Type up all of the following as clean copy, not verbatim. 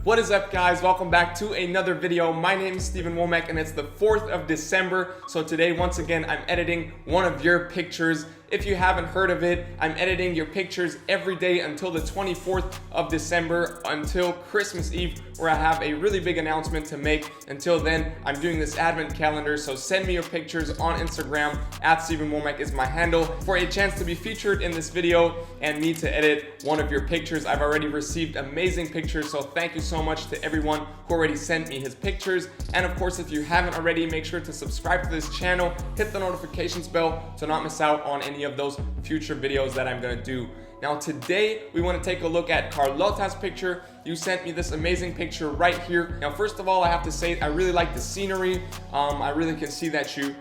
What is up, guys? Welcome back to another video. My name is Wommack and it's the 4th of December. So today, once again, I'm editing one of your pictures. If you haven't heard of it, I'm editing your pictures every day until the 24th of December, until Christmas Eve, where I have a really big announcement to make. Until then, I'm doing this advent calendar, so send me your pictures on Instagram. @StevenWommack is my handle for a chance to be featured in this video and me to edit one of your pictures. I've already received amazing pictures, so thank you so much to everyone who already sent me his pictures. And of course, if you haven't already, make sure to subscribe to this channel, hit the notifications bell to not miss out on any of those future videos that I'm gonna do. Now today, we wanna take a look at Carlota's picture. You sent me this amazing picture right here. Now, first of all, I have to say, I really like the scenery. I really can see that you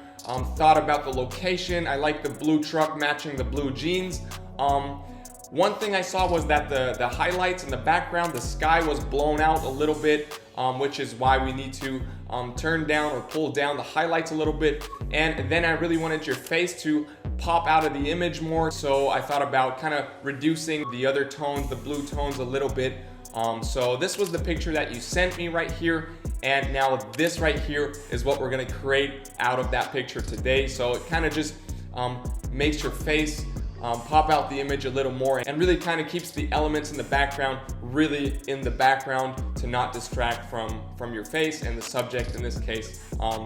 thought about the location. I like the blue truck matching the blue jeans. One thing I saw was that the highlights in the background, the sky was blown out a little bit, which is why we need to turn down or pull down the highlights a little bit. And then I really wanted your face to pop out of the image more, so I thought about kind of reducing the other tones, the blue tones, a little bit. So this was the picture that you sent me right here, and now this right here is what we're gonna create out of that picture today. So it kind of just makes your face pop out the image a little more, and really kind of keeps the elements in the background really in the background to not distract from your face and the subject, in this case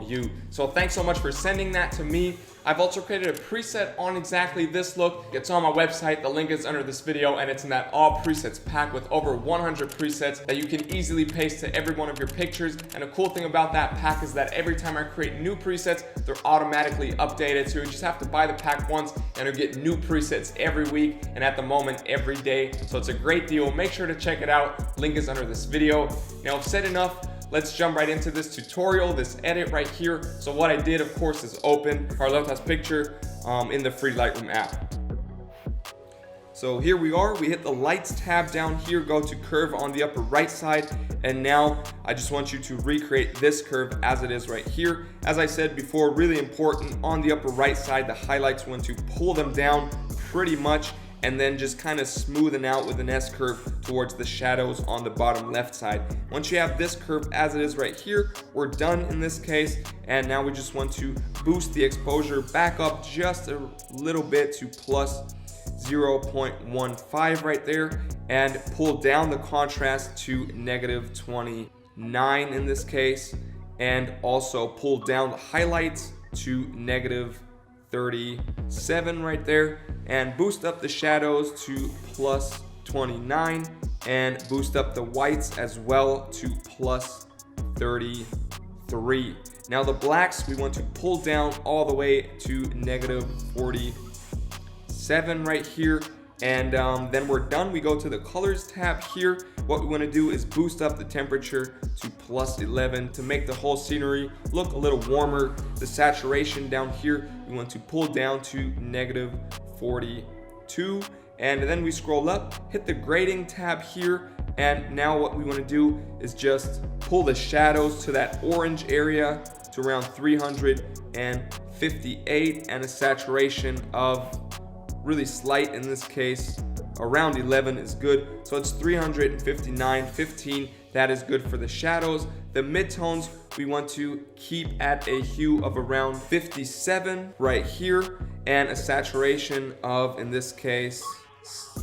you. So thanks so much for sending that to me. I've also created a preset on exactly this look. It's on my website, the link is under this video, and it's in that all presets pack with over 100 presets that you can easily paste to every one of your pictures. And the cool thing about that pack is that every time I create new presets, they're automatically updated. So you just have to buy the pack once and you'll get new presets every week, and at the moment every day. So it's a great deal. Make sure to check it out. Link is under this video. Now, I've said enough. Let's jump right into this tutorial, this edit right here. So what I did, of course, is open Carlota's picture in the free Lightroom app. So here we are, we hit the lights tab down here, go to curve on the upper right side, and now I just want you to recreate this curve as it is right here. As I said before, really important, on the upper right side, the highlights, want to pull them down pretty much, and then just kind of smoothen out with an S curve towards the shadows on the bottom left side. Once you have this curve as it is right here, we're done in this case. And now we just want to boost the exposure back up just a little bit to plus 0.15 right there, and pull down the contrast to -29 in this case, and also pull down the highlights to -37 right there, and boost up the shadows to plus 29, and boost up the whites as well to plus 33. Now the blacks, we want to pull down all the way to -47 right here, and then we're done. We go to the colors tab here. What we want to do is boost up the temperature to plus 11 to make the whole scenery look a little warmer. The saturation down here, we want to pull down to -42, and then we scroll up, hit the grading tab here, and now what we want to do is just pull the shadows to that orange area to around 358, and a saturation of really slight in this case, around 11 is good. So it's 359, 15, that is good for the shadows. The midtones, we want to keep at a hue of around 57 right here, and a saturation of, in this case,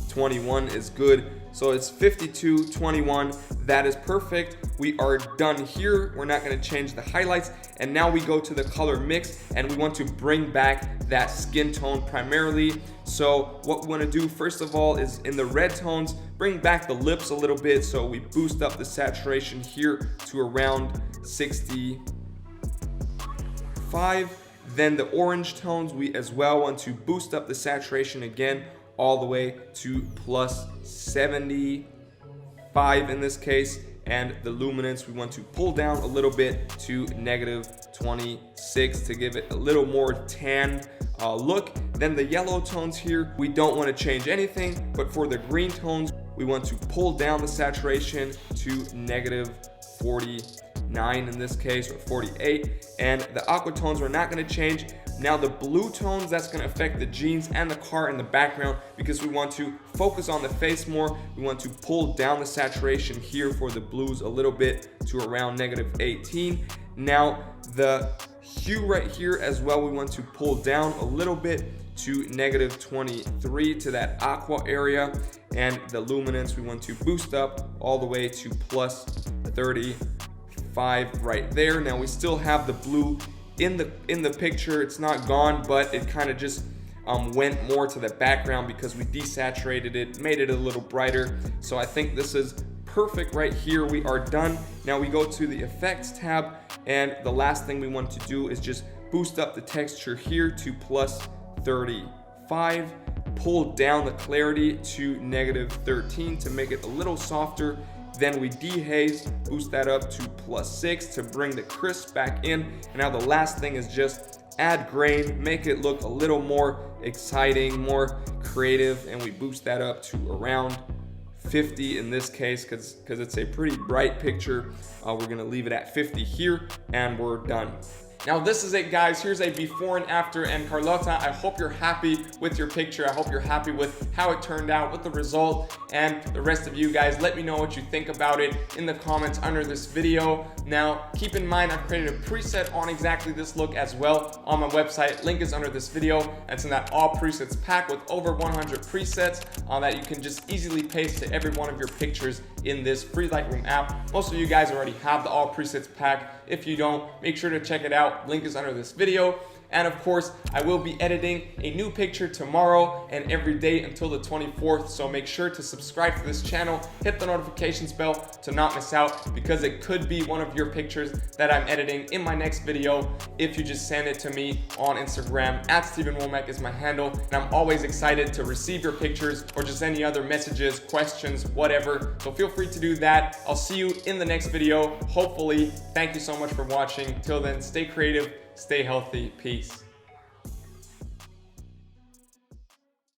21 is good. So it's 52, 21, that is perfect. We are done here. We're not gonna change the highlights. And now we go to the color mix, and we want to bring back that skin tone primarily. So what we wanna do first of all is in the red tones, bring back the lips a little bit. So we boost up the saturation here to around 65. Then the orange tones, we as well want to boost up the saturation again, all the way to plus 75 in this case, and the luminance we want to pull down a little bit to -26 to give it a little more tanned look. Then the yellow tones here, we don't want to change anything, but for the green tones, we want to pull down the saturation to -49 in this case, or 48, and the aqua tones we're not going to change. Now the blue tones, that's going to affect the jeans and the car in the background because we want to focus on the face more. We want to pull down the saturation here for the blues a little bit to around -18. Now the hue right here as well, we want to pull down a little bit to -23 to that aqua area, and the luminance we want to boost up all the way to +35 right there. Now we still have the blue in the picture. It's not gone, but it kind of just went more to the background because we desaturated it, made it a little brighter. So I think this is perfect right here. We are done. Now we go to the effects tab, and the last thing we want to do is just boost up the texture here to +35, pull down the clarity to -13 to make it a little softer. Then we dehaze, boost that up to +6 to bring the crisp back in. And now the last thing is just add grain, make it look a little more exciting, more creative, and we boost that up to around 50 in this case because it's a pretty bright picture. We're gonna leave it at 50 here, and we're done. Now this is it, guys. Here's a before and after, and Carlota, I hope you're happy with your picture. I hope you're happy with how it turned out, with the result, and the rest of you guys, let me know what you think about it in the comments under this video. Now keep in mind, I've created a preset on exactly this look as well on my website. Link is under this video. It's in that all presets pack with over 100 presets that you can just easily paste to every one of your pictures in this free Lightroom app. Most of you guys already have the all presets pack. If you don't, make sure to check it out. Link is under this video. And of course, I will be editing a new picture tomorrow and every day until the 24th. So make sure to subscribe to this channel, hit the notifications bell to not miss out, because it could be one of your pictures that I'm editing in my next video if you just send it to me on Instagram. @StevenWommack is my handle, and I'm always excited to receive your pictures or just any other messages, questions, whatever. So feel free to do that. I'll see you in the next video, hopefully. Thank you so much for watching. Till then, stay creative, stay healthy. Peace.